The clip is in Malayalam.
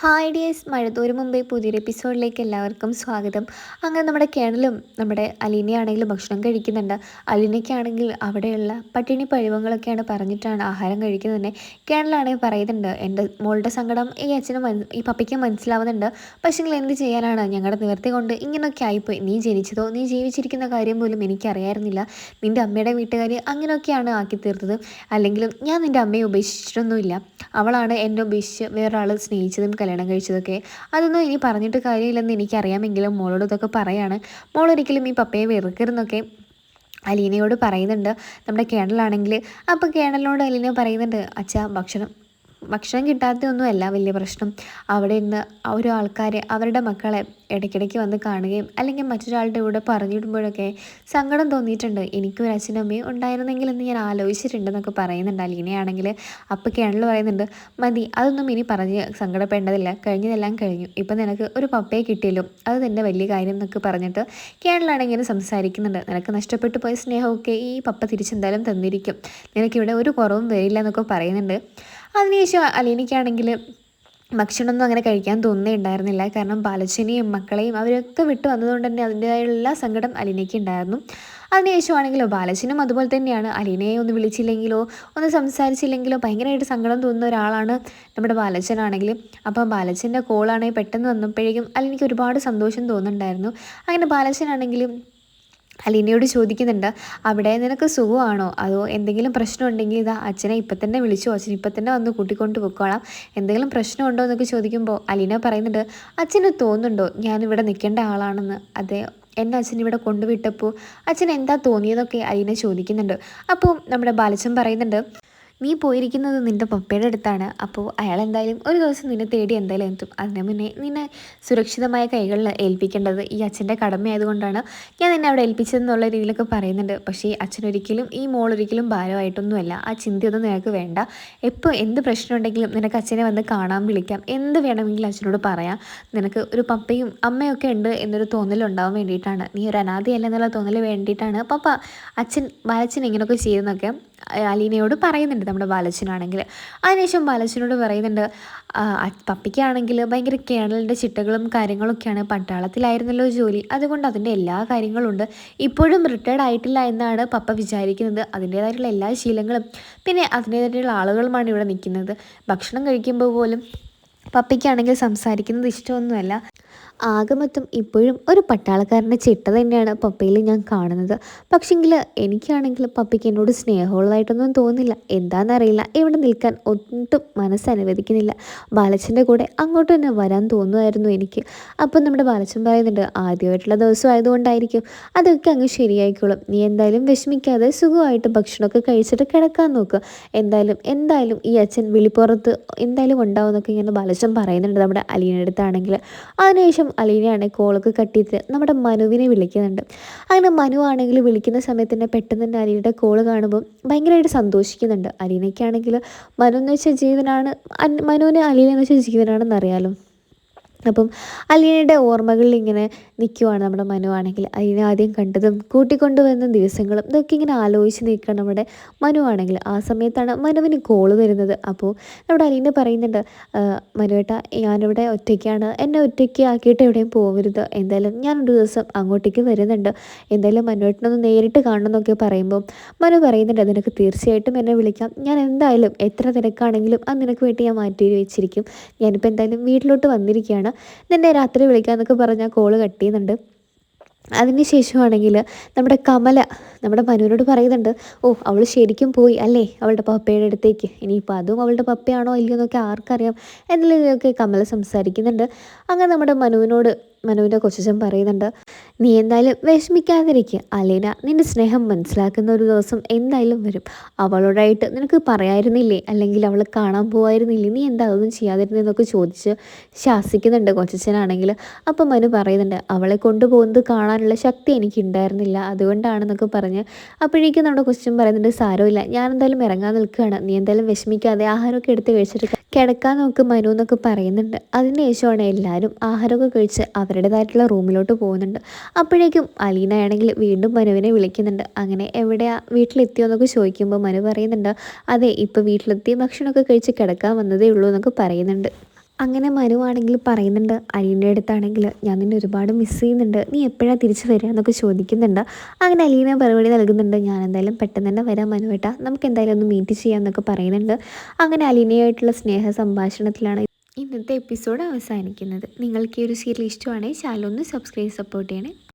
ഹായ് ഡിയേഴ്സ്, മഴതോരും മുമ്പേ പുതിയൊരു എപ്പിസോഡിലേക്ക് എല്ലാവർക്കും സ്വാഗതം. അങ്ങനെ നമ്മുടെ കേണലും നമ്മുടെ അലീനയാണെങ്കിലും ഭക്ഷണം കഴിക്കുന്നുണ്ട്. അലീനയ്ക്കാണെങ്കിൽ അവിടെയുള്ള പട്ടിണി പഴിവങ്ങളൊക്കെയാണ് പറഞ്ഞിട്ടാണ് ആഹാരം കഴിക്കുന്നത് തന്നെ. കേണലാണെങ്കിൽ പറയുന്നുണ്ട്, എൻ്റെ മോളുടെ സങ്കടം ഈ അച്ഛനും ഈ പപ്പയ്ക്കും മനസ്സിലാവുന്നുണ്ട്. പക്ഷേങ്കിൽ എന്ത് ചെയ്യാനാണ്, ഞങ്ങളുടെ നിവർത്തി കൊണ്ട് ഇങ്ങനെയൊക്കെ ആയിപ്പോയി. നീ ജനിച്ചതോ നീ ജീവിച്ചിരിക്കുന്ന കാര്യം പോലും എനിക്കറിയായിരുന്നില്ല. നിൻ്റെ അമ്മയുടെ വീട്ടുകാർ അങ്ങനെയൊക്കെയാണ് ആക്കി തീർത്തത്. അല്ലെങ്കിലും ഞാൻ നിൻ്റെ അമ്മയെ ഉപേക്ഷിച്ചിട്ടൊന്നുമില്ല. അവളാണ് എന്നെ ഉപേക്ഷിച്ച് വേറൊരാൾ സ്നേഹിച്ചതും കല്യാണം കഴിച്ചതൊക്കെ. അതൊന്നും ഇനി പറഞ്ഞിട്ട് കാര്യമില്ലെന്ന് എനിക്കറിയാമെങ്കിലും മോളോട് ഇതൊക്കെ പറയാണ്. മോളൊരിക്കലും ഈ പപ്പയെ വെറുക്കരുതെന്നൊക്കെ അലീനയോട് പറയുന്നുണ്ട് നമ്മുടെ കേണലാണെങ്കിൽ. അപ്പോൾ കേണലിനോട് അലീന പറയുന്നുണ്ട്, അച്ഛാ ഭക്ഷണം കിട്ടാത്തതൊന്നുമല്ല വലിയ പ്രശ്നം. അവിടെ നിന്ന് ഓരോ ആൾക്കാർ അവരുടെ മക്കളെ ഇടയ്ക്കിടയ്ക്ക് വന്ന് കാണുകയും അല്ലെങ്കിൽ മറ്റൊരാളുടെ കൂടെ പറഞ്ഞിടുമ്പോഴൊക്കെ സങ്കടം തോന്നിയിട്ടുണ്ട്. എനിക്കൊരു അച്ഛനും അമ്മയും ഉണ്ടായിരുന്നെങ്കിലെന്ന് ഞാൻ ആലോചിച്ചിട്ടുണ്ടെന്നൊക്കെ പറയുന്നുണ്ട് അലീനയാണെങ്കിൽ. അപ്പോൾ കേണൽ പറയുന്നുണ്ട്, മതി, അതൊന്നും ഇനി പറഞ്ഞ് സങ്കടപ്പെടേണ്ടതില്ല, കഴിഞ്ഞതെല്ലാം കഴിഞ്ഞു. ഇപ്പം നിനക്ക് ഒരു പപ്പയെ കിട്ടിയല്ലോ, അത് തന്നെ വലിയ കാര്യം എന്നൊക്കെ പറഞ്ഞിട്ട് കേണലാണെങ്കിൽ സംസാരിക്കുന്നുണ്ട്. നിനക്ക് നഷ്ടപ്പെട്ടു പോയ സ്നേഹമൊക്കെ ഈ പപ്പ തിരിച്ചെന്തായാലും തന്നിരിക്കും, നിനക്കിവിടെ ഒരു കുറവും വരില്ല എന്നൊക്കെ പറയുന്നുണ്ട്. അതിനുശേഷം അലീനയ്ക്കാണെങ്കിൽ ഭക്ഷണമൊന്നും അങ്ങനെ കഴിക്കാൻ തോന്നുന്നുണ്ടായിരുന്നില്ല. കാരണം ബാലച്ചനെയും മക്കളെയും അവരൊക്കെ വിട്ട് വന്നതുകൊണ്ട് തന്നെ അതിൻ്റെതായുള്ള സങ്കടം അലീനയ്ക്ക് ഉണ്ടായിരുന്നു. അതിനുശേഷമാണെങ്കിലോ ബാലച്ചനും അതുപോലെ തന്നെയാണ്. അലീനയെ ഒന്ന് വിളിച്ചില്ലെങ്കിലോ ഒന്ന് സംസാരിച്ചില്ലെങ്കിലോ ഭയങ്കരമായിട്ട് സങ്കടം തോന്നുന്ന ഒരാളാണ് നമ്മുടെ ബാലച്ചനാണെങ്കിൽ. അപ്പം ബാലച്ചൻ്റെ കോളാണെങ്കിൽ പെട്ടെന്ന് വന്നപ്പോഴേക്കും അലീനയ്ക്ക് ഒരുപാട് സന്തോഷം തോന്നുന്നുണ്ടായിരുന്നു. അങ്ങനെ ബാലച്ചനാണെങ്കിലും അലീനയോട് ചോദിക്കുന്നുണ്ട്, അവിടെ നിനക്ക് സുഖമാണോ, അതോ എന്തെങ്കിലും പ്രശ്നമുണ്ടെങ്കിൽ ഇതാ അച്ഛനെ ഇപ്പം തന്നെ വിളിച്ചോ, അച്ഛൻ ഇപ്പം തന്നെ വന്ന് കൂട്ടിക്കൊണ്ട് പോയിക്കോളാം, എന്തെങ്കിലും പ്രശ്നമുണ്ടോ എന്നൊക്കെ ചോദിക്കുമ്പോൾ അലീന പറയുന്നുണ്ട്, അച്ഛന് തോന്നുന്നുണ്ടോ ഞാനിവിടെ നിൽക്കേണ്ട ആളാണെന്ന്? അതെ, എന്നെ അച്ഛൻ ഇവിടെ കൊണ്ടുവിട്ടപ്പോൾ അച്ഛൻ എന്താ തോന്നിയതൊക്കെ അലീന ചോദിക്കുന്നുണ്ട്. അപ്പോൾ നമ്മുടെ ബാലച്ചൻ പറയുന്നുണ്ട്, നീ പോയിരിക്കുന്നത് നിൻ്റെ പപ്പയുടെ അടുത്താണ്. അപ്പോൾ അയാൾ എന്തായാലും ഒരു ദിവസം നിന്നെ തേടി എന്തായാലും എത്തും. അതിന് മുന്നേ നിന്നെ സുരക്ഷിതമായ കൈകളിൽ ഏൽപ്പിക്കേണ്ടത് ഈ അച്ഛൻ്റെ കടമയായതുകൊണ്ടാണ് ഞാൻ നിന്നെ അവിടെ ഏൽപ്പിച്ചതെന്നുള്ള രീതിയിലൊക്കെ പറയുന്നുണ്ട്. പക്ഷേ അച്ഛനൊരിക്കലും ഈ മോളൊരിക്കലും ഭാരമായിട്ടൊന്നുമല്ല. ആ ചിന്തയൊന്നും നിനക്ക് വേണ്ട. എപ്പോൾ എന്ത് പ്രശ്നമുണ്ടെങ്കിലും നിനക്ക് അച്ഛനെ വന്ന് കാണാൻ വിളിക്കാം, എന്ത് വേണമെങ്കിലും അച്ഛനോട് പറയാം. നിനക്ക് ഒരു പപ്പയും അമ്മയൊക്കെ ഉണ്ട് എന്നൊരു തോന്നലുണ്ടാവാൻ വേണ്ടിയിട്ടാണ്, നീ ഒരു അനാഥയല്ല എന്നുള്ള തോന്നൽ വേണ്ടിയിട്ടാണ് ബാലച്ചൻ ഇങ്ങനെയൊക്കെ ചെയ്യുന്നതൊക്കെ അലീനയോട് പറയുന്നുണ്ട് നമ്മുടെ ബാലച്ചനാണെങ്കിൽ. അതിനുശേഷം ബാലച്ചനോട് പറയുന്നുണ്ട്, പപ്പയ്ക്കാണെങ്കിൽ ഭയങ്കര കേണലിൻ്റെ ചിട്ടകളും കാര്യങ്ങളൊക്കെയാണ്. പട്ടാളത്തിലായിരുന്നല്ലോ ജോലി, അതുകൊണ്ട് അതിൻ്റെ എല്ലാ കാര്യങ്ങളും ഉണ്ട്. ഇപ്പോഴും റിട്ടയർഡ് ആയിട്ടില്ല എന്നാണ് പപ്പ വിചാരിക്കുന്നത്. അതിൻ്റേതായിട്ടുള്ള എല്ലാ ശീലങ്ങളും പിന്നെ അതിൻ്റേതായിട്ടുള്ള ആളുകളുമാണ് ഇവിടെ നിൽക്കുന്നത്. ഭക്ഷണം കഴിക്കുമ്പോൾ പോലും പപ്പയ്ക്കാണെങ്കിൽ സംസാരിക്കുന്നത് ഇഷ്ടമൊന്നുമല്ല. ആകെ മൊത്തം ഇപ്പോഴും ഒരു പട്ടാളക്കാരൻ്റെ ചിട്ട തന്നെയാണ് പപ്പയിൽ ഞാൻ കാണുന്നത്. പക്ഷെങ്കിൽ എനിക്കാണെങ്കിൽ പപ്പയ്ക്ക് എന്നോട് സ്നേഹമുള്ളതായിട്ടൊന്നും തോന്നുന്നില്ല. എന്താണെന്നറിയില്ല, ഇവിടെ നിൽക്കാൻ ഒട്ടും മനസ്സനുവദിക്കുന്നില്ല. ബാലച്ചൻ്റെ കൂടെ അങ്ങോട്ട് തന്നെ വരാൻ തോന്നുമായിരുന്നു എനിക്ക്. അപ്പം നമ്മുടെ ബാലച്ചൻ പറയുന്നുണ്ട്, ആദ്യമായിട്ടുള്ള ദിവസം ആയതുകൊണ്ടായിരിക്കും, അതൊക്കെ അങ്ങ് ശരിയായിക്കോളും. നീ എന്തായാലും വിഷമിക്കാതെ സുഖമായിട്ട് ഭക്ഷണമൊക്കെ കഴിച്ചിട്ട് കിടക്കാൻ നോക്കുക. എന്തായാലും ഈ അച്ഛൻ വിളിപ്പുറത്ത് എന്തായാലും ഉണ്ടാവും എന്നൊക്കെ ഇങ്ങനെ ബാലച്ചൻ പറയുന്നുണ്ട് നമ്മുടെ അലീനയുടെ അടുത്താണെങ്കിൽ. അതിനുശേഷം അലീനയാണെങ്കിൽ കോളൊക്കെ കട്ട് ചെയ്തിട്ട് നമ്മുടെ മനുവിനെ വിളിക്കുന്നുണ്ട്. അങ്ങനെ മനു ആണെങ്കിൽ വിളിക്കുന്ന സമയത്ത് തന്നെ പെട്ടെന്ന് തന്നെ അലീനയുടെ കോള് കാണുമ്പോൾ ഭയങ്കരമായിട്ട് സന്തോഷിക്കുന്നുണ്ട്. അലീനയ്ക്കാണെങ്കിൽ മനു എന്ന് വെച്ചാൽ ജീവനാണ്, മനുവിന് അലീന എന്ന് വെച്ചാൽ ജീവനാണെന്ന് അറിയാലോ. അപ്പം അലീനയുടെ ഓർമ്മകളിൽ ഇങ്ങനെ നിൽക്കുവാണ് നമ്മുടെ മനു ആണെങ്കിൽ. അലീന ആദ്യം കണ്ടതും കൂട്ടിക്കൊണ്ടുവന്ന ദിവസങ്ങളും ഇതൊക്കെ ഇങ്ങനെ ആലോചിച്ച് നിൽക്കുകയാണ് നമ്മുടെ മനു ആണെങ്കിൽ. ആ സമയത്താണ് മനുവിന് കോള് വരുന്നത്. അപ്പോൾ നമ്മുടെ അലീന പറയുന്നുണ്ട്, മനുവേട്ട, ഞാനിവിടെ ഒറ്റയ്ക്കാണ്, എന്നെ ഒറ്റയ്ക്ക് ആക്കിയിട്ട് എവിടെയും പോകരുത്, എന്തായാലും ഞാനൊരു ദിവസം അങ്ങോട്ടേക്ക് വരുന്നുണ്ട്, എന്തായാലും മനുവേട്ടനൊന്ന് നേരിട്ട് കാണണം എന്നൊക്കെ പറയുമ്പോൾ മനു പറയുന്നുണ്ട്, നിനക്ക് തീർച്ചയായിട്ടും എന്നെ വിളിക്കാം, ഞാൻ എന്തായാലും എത്ര തിരക്കാണെങ്കിലും അത് നിനക്ക് വേണ്ടി ഞാൻ മാറ്റി വെച്ചിരിക്കും. ഞാനിപ്പോൾ എന്തായാലും വീട്ടിലോട്ട് വന്നിരിക്കുകയാണ്, നിന്നെ രാത്രി വിളിക്കാമെന്നൊക്കെ പറഞ്ഞാൽ കോള് കട്ട് ചെയ്യുന്നുണ്ട്. അതിന് ശേഷമാണെങ്കിൽ നമ്മുടെ കമല നമ്മുടെ മനുവിനോട് പറയുന്നുണ്ട്, ഓ അവൾ ശരിക്കും പോയി അല്ലേ അവളുടെ പപ്പയുടെ അടുത്തേക്ക്, ഇനിയിപ്പോൾ അതും അവളുടെ പപ്പയാണോ ഇല്ലയോ എന്നൊക്കെ ആർക്കറിയാം എന്നുള്ളതൊക്കെ കമല സംസാരിക്കുന്നുണ്ട്. അങ്ങനെ നമ്മുടെ മനുവിൻ്റെ കൊച്ചച്ഛൻ പറയുന്നുണ്ട്, നീ എന്തായാലും വിഷമിക്കാതിരിക്കുക അലീന, നിൻ്റെ സ്നേഹം മനസ്സിലാക്കുന്ന ഒരു ദിവസം എന്തായാലും വരും. അവളോടായിട്ട് നിനക്ക് പറയായിരുന്നില്ലേ, അല്ലെങ്കിൽ അവളെ കാണാൻ പോവായിരുന്നില്ലേ, നീ എന്താ അതൊന്നും ചെയ്യാതിരുന്നതെന്നൊക്കെ ചോദിച്ച് ശാസിക്കുന്നുണ്ട് കൊച്ചച്ഛനാണെങ്കിൽ. അപ്പം മനു പറയുന്നുണ്ട്, അവളെ കൊണ്ടുപോകുന്നത് കാണാനുള്ള ശക്തി എനിക്ക് ഉണ്ടായിരുന്നില്ല, അതുകൊണ്ടാണെന്നൊക്കെ പറഞ്ഞ്. അപ്പോഴേക്കും നമ്മുടെ കൊച്ചച്ഛൻ പറയുന്നുണ്ട്, സാരമില്ല, ഞാൻ എന്തായാലും ഇറങ്ങാൻ നിൽക്കുകയാണ്, നീ എന്തായാലും വിഷമിക്കാതെ ആഹാരമൊക്കെ എടുത്ത് കഴിച്ചിട്ട് കിടക്കാൻ നോക്ക് മനു എന്നൊക്കെ പറയുന്നുണ്ട്. അതിന് ശേഷമാണ് എല്ലാവരും ആഹാരമൊക്കെ കഴിച്ച് അവരുടേതായിട്ടുള്ള റൂമിലോട്ട് പോകുന്നുണ്ട്. അപ്പോഴേക്കും അലീനയാണെങ്കിൽ വീണ്ടും മനുവിനെ വിളിക്കുന്നുണ്ട്. അങ്ങനെ എവിടെയാ, വീട്ടിലെത്തിയോ എന്നൊക്കെ ചോദിക്കുമ്പോൾ മനു പറയുന്നുണ്ട്, അതെ ഇപ്പോൾ വീട്ടിലെത്തി ഭക്ഷണമൊക്കെ കഴിച്ച് കിടക്കാൻ വന്നതേ ഉള്ളൂ എന്നൊക്കെ പറയുന്നുണ്ട്. അങ്ങനെ മനു ആണെങ്കിൽ പറയുന്നുണ്ട്, അലീനയുടെ അടുത്താണെങ്കിൽ ഞാൻ നിന്നെ ഒരുപാട് മിസ് ചെയ്യുന്നുണ്ട്, നീ എപ്പോഴാണ് തിരിച്ച് വരിക എന്നൊക്കെ ചോദിക്കുന്നുണ്ട്. അങ്ങനെ അലീന മറുപടി നൽകുന്നുണ്ട്, ഞാൻ എന്തായാലും പെട്ടെന്ന് തന്നെ വരാം മനുവേട്ടാ, നമുക്ക് എന്തായാലും ഒന്ന് മീറ്റ് ചെയ്യാമെന്നൊക്കെ പറയുന്നുണ്ട്. അങ്ങനെ അലീനയായിട്ടുള്ള സ്നേഹ സംഭാഷണത്തിലാണ് ഇന്നത്തെ എപ്പിസോഡ് അവസാനിക്കുന്നത്. നിങ്ങൾക്ക് ഈ ഒരു സീരിയൽ ഇഷ്ടമാണെങ്കിൽ ചാനൽ ഒന്ന് സബ്സ്ക്രൈബ് സപ്പോർട്ട് ചെയ്യണേ.